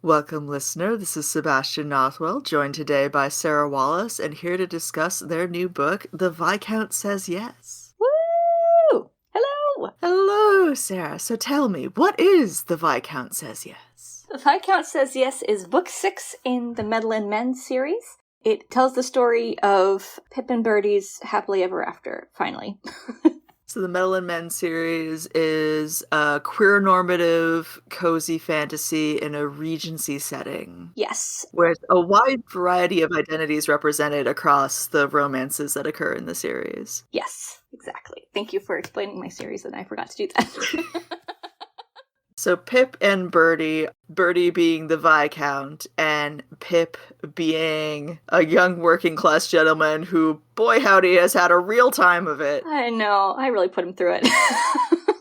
Welcome, listener. This is Sebastian Nothwell, joined today by Sarah Wallace, and here to discuss their new book, The Viscount Says Yes. Woo! Hello! Hello, Sarah. So tell me, what is The Viscount Says Yes? The Viscount Says Yes is book 6 in the Meddlin' Men series. It tells the story of Pip and Bertie's happily ever after, finally. So the Meddlin' Men series is a queer-normative, cozy fantasy in a Regency setting. Yes. With a wide variety of identities represented across the romances that occur in the series. Yes, exactly. Thank you for explaining my series, and I forgot to do that. So Pip and Bertie being the Viscount, and Pip being a young working-class gentleman who, boy howdy, has had a real time of it. I know, I really put him through it.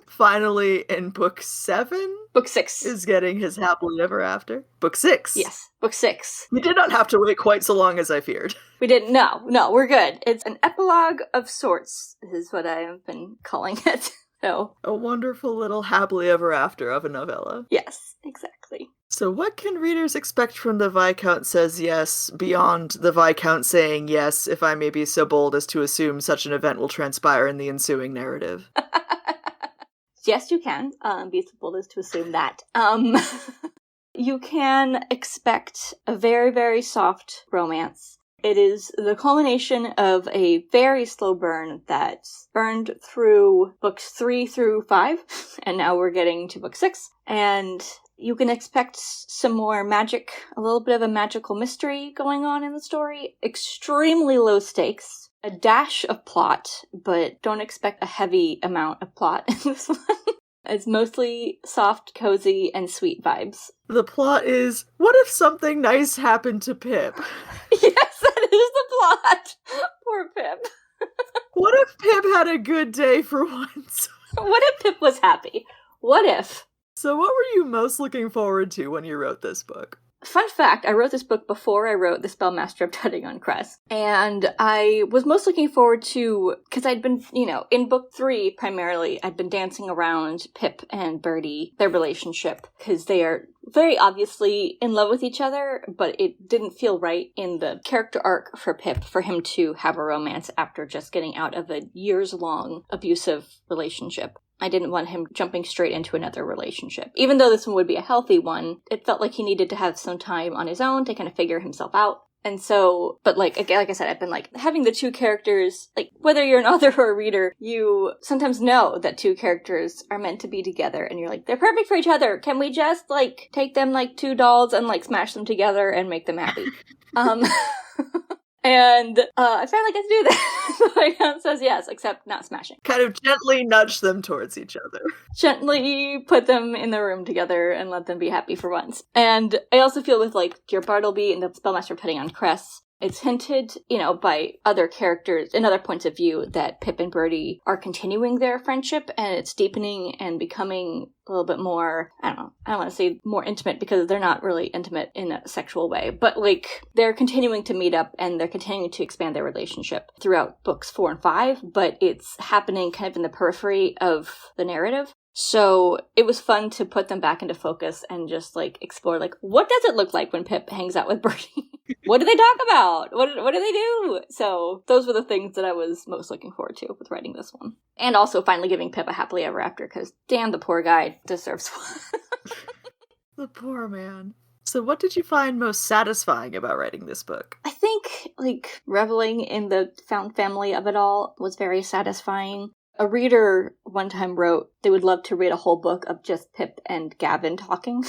Finally, in book 7? Book 6. Is getting his happily ever after. Book 6? Yes, book 6. We did not have to wait quite so long as I feared. We didn't, no, we're good. It's an epilogue of sorts, is what I have been calling it. So, a wonderful little happily ever after of a novella. Yes, exactly. So what can readers expect from The Viscount Says Yes beyond the Viscount saying yes, if I may be so bold as to assume such an event will transpire in the ensuing narrative? Yes, you can. Be so bold as to assume that. You can expect a very, very soft romance. It is the culmination of a very slow burn that burned through books 3 through 5, and now we're getting to book 6. And you can expect some more magic, a little bit of a magical mystery going on in the story. Extremely low stakes, a dash of plot, but don't expect a heavy amount of plot in this one. It's mostly soft, cozy, and sweet vibes. The plot is, what if something nice happened to Pip? Yes, that is the plot! Poor Pip. What if Pip had a good day for once? What if Pip was happy? What if? So what were you most looking forward to when you wrote this book? Fun fact, I wrote this book before I wrote The Spellmaster of Tutting-on-Cress. And I was most looking forward to, because I'd been, in book 3 primarily, I'd been dancing around Pip and Bertie, their relationship, because they are very obviously in love with each other, but it didn't feel right in the character arc for Pip for him to have a romance after just getting out of a years-long abusive relationship. I didn't want him jumping straight into another relationship. Even though this one would be a healthy one, it felt like he needed to have some time on his own to kind of figure himself out. And so, but like I said, I've been having the two characters, whether you're an author or a reader, you sometimes know that two characters are meant to be together and you're like, they're perfect for each other. Can we just take them like two dolls and smash them together and make them happy? And I finally get to do that. The Viscount Says Yes, except not smashing. Kind of gently nudge them towards each other. Gently put them in the room together and let them be happy for once. And I also feel with Dear Bartleby and the Spellmaster of Tutting-on-Cress, it's hinted, by other characters and other points of view that Pip and Bertie are continuing their friendship and it's deepening and becoming a little bit more, I don't want to say more intimate because they're not really intimate in a sexual way, but they're continuing to meet up and they're continuing to expand their relationship throughout books 4 and 5, but it's happening kind of in the periphery of the narrative. So it was fun to put them back into focus and just explore what does it look like when Pip hangs out with Bertie? What do they talk about? What do they do? So those were the things that I was most looking forward to with writing this one. And also finally giving Pip a happily ever after because damn, the poor guy deserves one. The poor man. So what did you find most satisfying about writing this book? I think reveling in the found family of it all was very satisfying. A reader one time wrote they would love to read a whole book of just Pip and Gavin talking.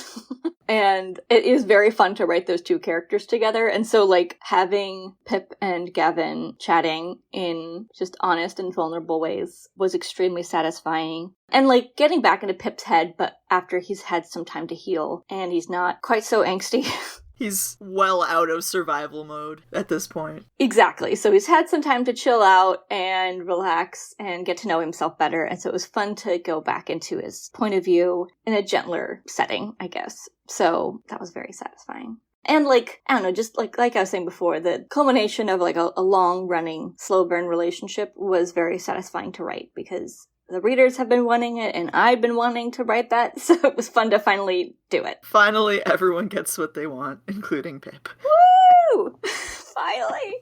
And it is very fun to write those two characters together. And so, having Pip and Gavin chatting in just honest and vulnerable ways was extremely satisfying. And, getting back into Pip's head, but after he's had some time to heal and he's not quite so angsty. He's well out of survival mode at this point. Exactly. So he's had some time to chill out and relax and get to know himself better. And so it was fun to go back into his point of view in a gentler setting, I guess. So that was very satisfying. And I don't know, just like I was saying before, the culmination of a long running slow burn relationship was very satisfying to write because the readers have been wanting it, and I've been wanting to write that, so it was fun to finally do it. Finally, everyone gets what they want, including Pip. Woo! Finally!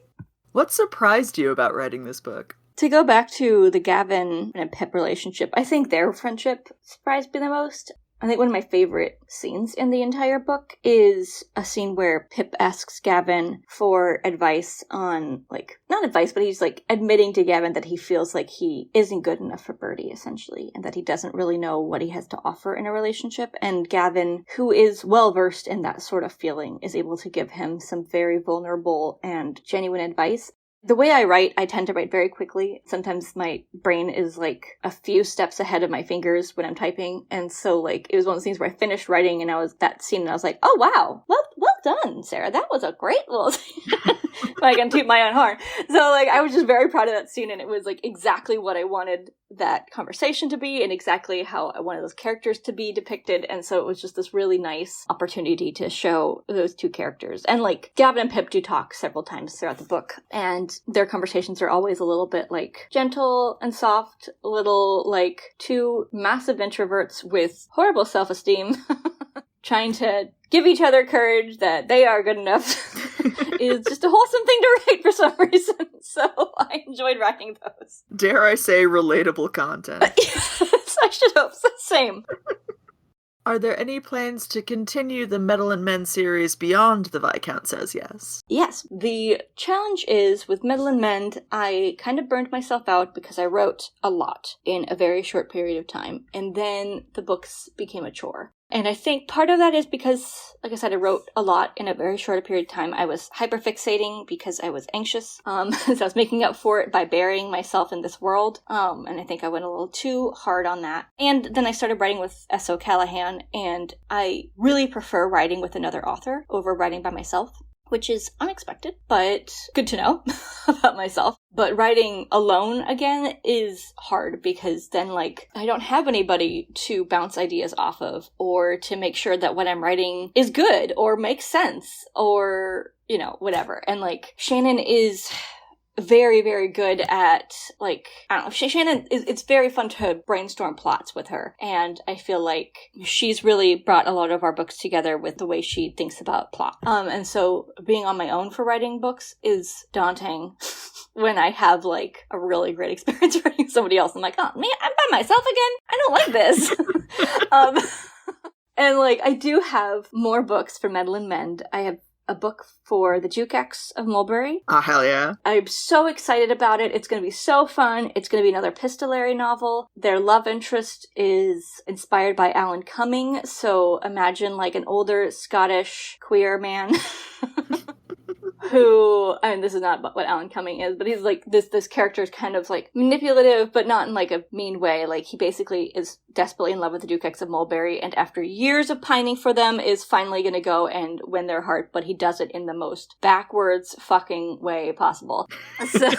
What surprised you about writing this book? To go back to the Gavin and Pip relationship, I think their friendship surprised me the most. I think one of my favorite scenes in the entire book is a scene where Pip asks Gavin for advice on, like, not advice, but he's, like, admitting to Gavin that he feels like he isn't good enough for Bertie, essentially, and that he doesn't really know what he has to offer in a relationship. And Gavin, who is well-versed in that sort of feeling, is able to give him some very vulnerable and genuine advice. The way I write, I tend to write very quickly. Sometimes my brain is like a few steps ahead of my fingers when I'm typing. And so like it was one of those things where I finished writing and I was that scene and I was like, oh wow, well done, Sarah. That was a great little scene. I can toot my own horn. So like I was just very proud of that scene, and it was like exactly what I wanted that conversation to be and exactly how I wanted those characters to be depicted. And so it was just this really nice opportunity to show those two characters. And like Gavin and Pip do talk several times throughout the book, and their conversations are always a little bit like gentle and soft, a little like two massive introverts with horrible self-esteem trying to give each other courage that they are good enough. Is just a wholesome thing to write for some reason. So I enjoyed writing those. Dare I say relatable content. Yes, I should hope so. Same. Are there any plans to continue the Metal and Men series beyond The Viscount Says Yes? Yes. The challenge is, with Metal and Mend, I kind of burned myself out because I wrote a lot in a very short period of time, and then the books became a chore. And I think part of that is because, like I said, I wrote a lot in a very short period of time. I was hyperfixating because I was anxious. So I was making up for it by burying myself in this world. And I think I went a little too hard on that. And then I started writing with S.O. Callahan, and I really prefer writing with another author over writing by myself, which is unexpected, but good to know about myself. But writing alone again is hard because then, like, I don't have anybody to bounce ideas off of or to make sure that what I'm writing is good or makes sense or, you know, whatever. And, like, Shannon is very, very good at, like, I don't know, Shannon, it's very fun to brainstorm plots with her, and I feel like she's really brought a lot of our books together with the way she thinks about plot. And so being on my own for writing books is daunting when I have, like, a really great experience writing somebody else. I'm like, oh, man, I'm by myself again? I don't like this. And, like, I do have more books for Metal and Mend. I have a book for the Jukex of Mulberry. Oh, hell yeah. I'm so excited about it. It's going to be so fun. It's going to be another epistolary novel. Their love interest is inspired by Alan Cumming, so imagine like an older Scottish queer man who, I mean, this is not what Alan Cumming is, but he's like, this character is kind of like manipulative, but not in like a mean way. Like, he basically is desperately in love with the Jukex of Mulberry, and after years of pining for them is finally going to go and win their heart, but he does it in the most backwards fucking way possible. So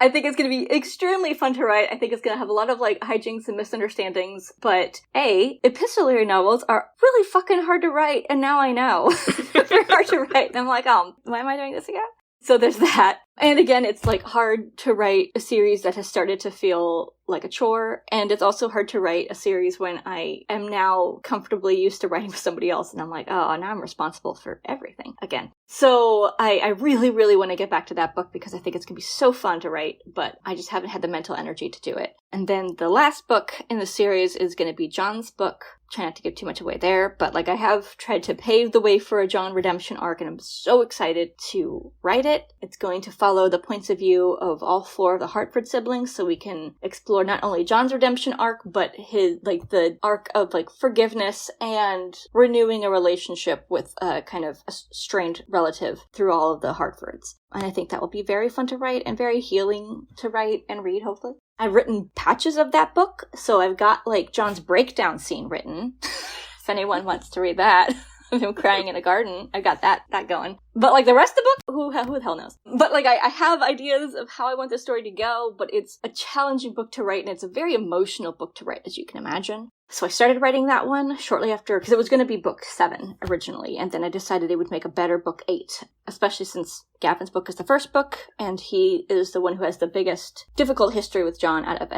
I think it's going to be extremely fun to write. I think it's going to have a lot of, like, hijinks and misunderstandings. But, epistolary novels are really fucking hard to write, and now I know. They're hard to write. And I'm like, why am I doing this again? So there's that. And again, it's, like, hard to write a series that has started to feel like a chore. And it's also hard to write a series when I am now comfortably used to writing with somebody else. And I'm like, oh, now I'm responsible for everything again. So I really, really want to get back to that book because I think it's going to be so fun to write, but I just haven't had the mental energy to do it. And then the last book in the series is going to be John's book. Try not to give too much away there, but like I have tried to pave the way for a John redemption arc, and I'm so excited to write it. It's going to follow the points of view of all four of the Hartford siblings, so we can explore not only John's redemption arc, but his, like, the arc of, like, forgiveness and renewing a relationship with a kind of a strained relative through all of the Hartfords. And I think that will be very fun to write and very healing to write and read, hopefully. I've written patches of that book, so I've got, like, John's breakdown scene written. If anyone wants to read that. Of him crying in a garden. I've got that going. But, like, the rest of the book, who the hell knows? But, like, I have ideas of how I want this story to go, but it's a challenging book to write, and it's a very emotional book to write, as you can imagine. So I started writing that one shortly after, because it was going to be book 7 originally, and then I decided they would make a better book 8, especially since Gavin's book is the first book, and he is the one who has the biggest difficult history with John out of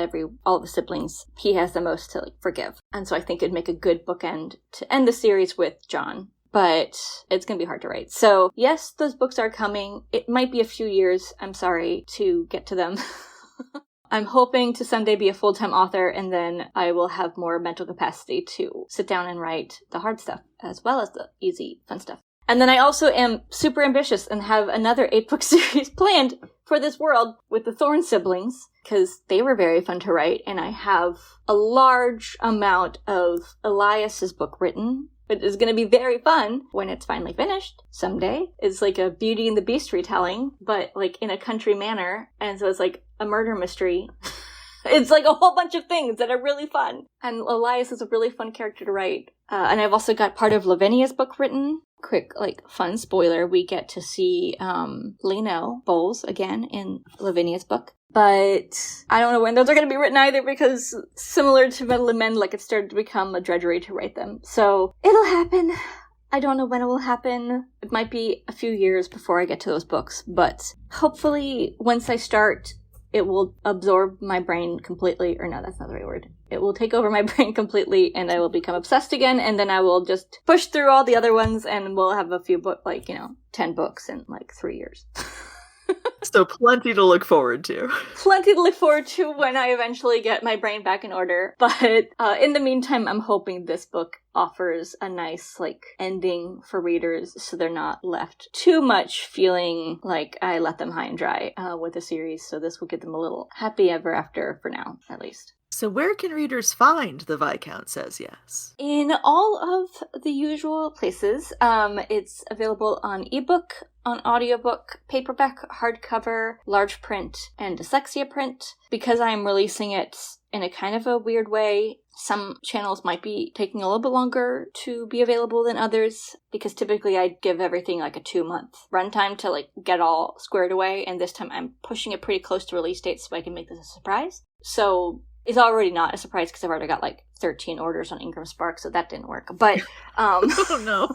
all the siblings. He has the most to forgive. And so I think it'd make a good bookend to end the series with John. But it's going to be hard to write. So yes, those books are coming. It might be a few years, I'm sorry, to get to them. I'm hoping to someday be a full-time author, and then I will have more mental capacity to sit down and write the hard stuff, as well as the easy, fun stuff. And then I also am super ambitious and have another 8-book series planned for this world with the Thorne siblings, because they were very fun to write, and I have a large amount of Elias's book written. It is going to be very fun when it's finally finished someday. It's like a Beauty and the Beast retelling, but in a country manner. And so it's like a murder mystery. It's like a whole bunch of things that are really fun. And Elias is a really fun character to write. And I've also got part of Lavinia's book written. Quick, fun spoiler. We get to see Lino Bowles again in Lavinia's book. But I don't know when those are going to be written either, because similar to Metal and Men, it started to become a drudgery to write them. So it'll happen. I don't know when it will happen. It might be a few years before I get to those books, but hopefully once I start, it will absorb my brain completely. Or no, that's not the right word. It will take over my brain completely, and I will become obsessed again, and then I will just push through all the other ones, and we'll have a few books, 10 books in 3 years. So plenty to look forward to. Plenty to look forward to when I eventually get my brain back in order. But in the meantime, I'm hoping this book offers a nice, ending for readers, so they're not left too much feeling like I let them high and dry with the series. So this will give them a little happy ever after, for now, at least. So where can readers find The Viscount Says Yes? In all of the usual places. It's available on ebook, on audiobook, paperback, hardcover, large print, and dyslexia print. Because I'm releasing it in a kind of a weird way, some channels might be taking a little bit longer to be available than others, because typically I give everything a 2-month runtime to get all squared away, and this time I'm pushing it pretty close to release date so I can make this a surprise. So it's already not a surprise because I've already got 13 orders on Ingram Spark, so that didn't work. But oh no.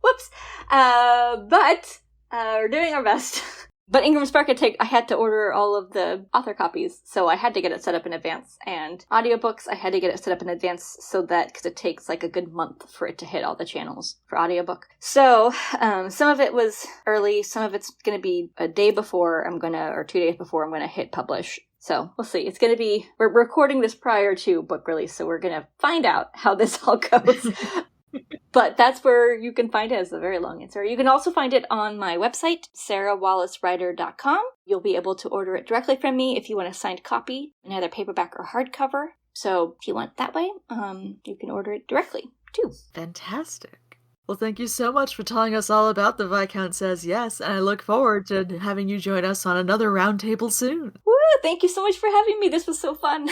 Whoops. But we're doing our best. But Ingram Spark I had to order all of the author copies, so I had to get it set up in advance. And audiobooks, I had to get it set up in advance because it takes a good month for it to hit all the channels for audiobook. So some of it was early, some of it's going to be a day before or 2 days before I'm going to hit publish. So we'll see. It's going to be, we're recording this prior to book release, so we're going to find out how this all goes. But that's where you can find it, as a very long answer. You can also find it on my website, sarahwallacewriter.com. You'll be able to order it directly from me if you want a signed copy in either paperback or hardcover. So if you want that way, you can order it directly too. Fantastic. Well, thank you so much for telling us all about The Viscount Says Yes, and I look forward to having you join us on another roundtable soon. Woo! Thank you so much for having me. This was so fun.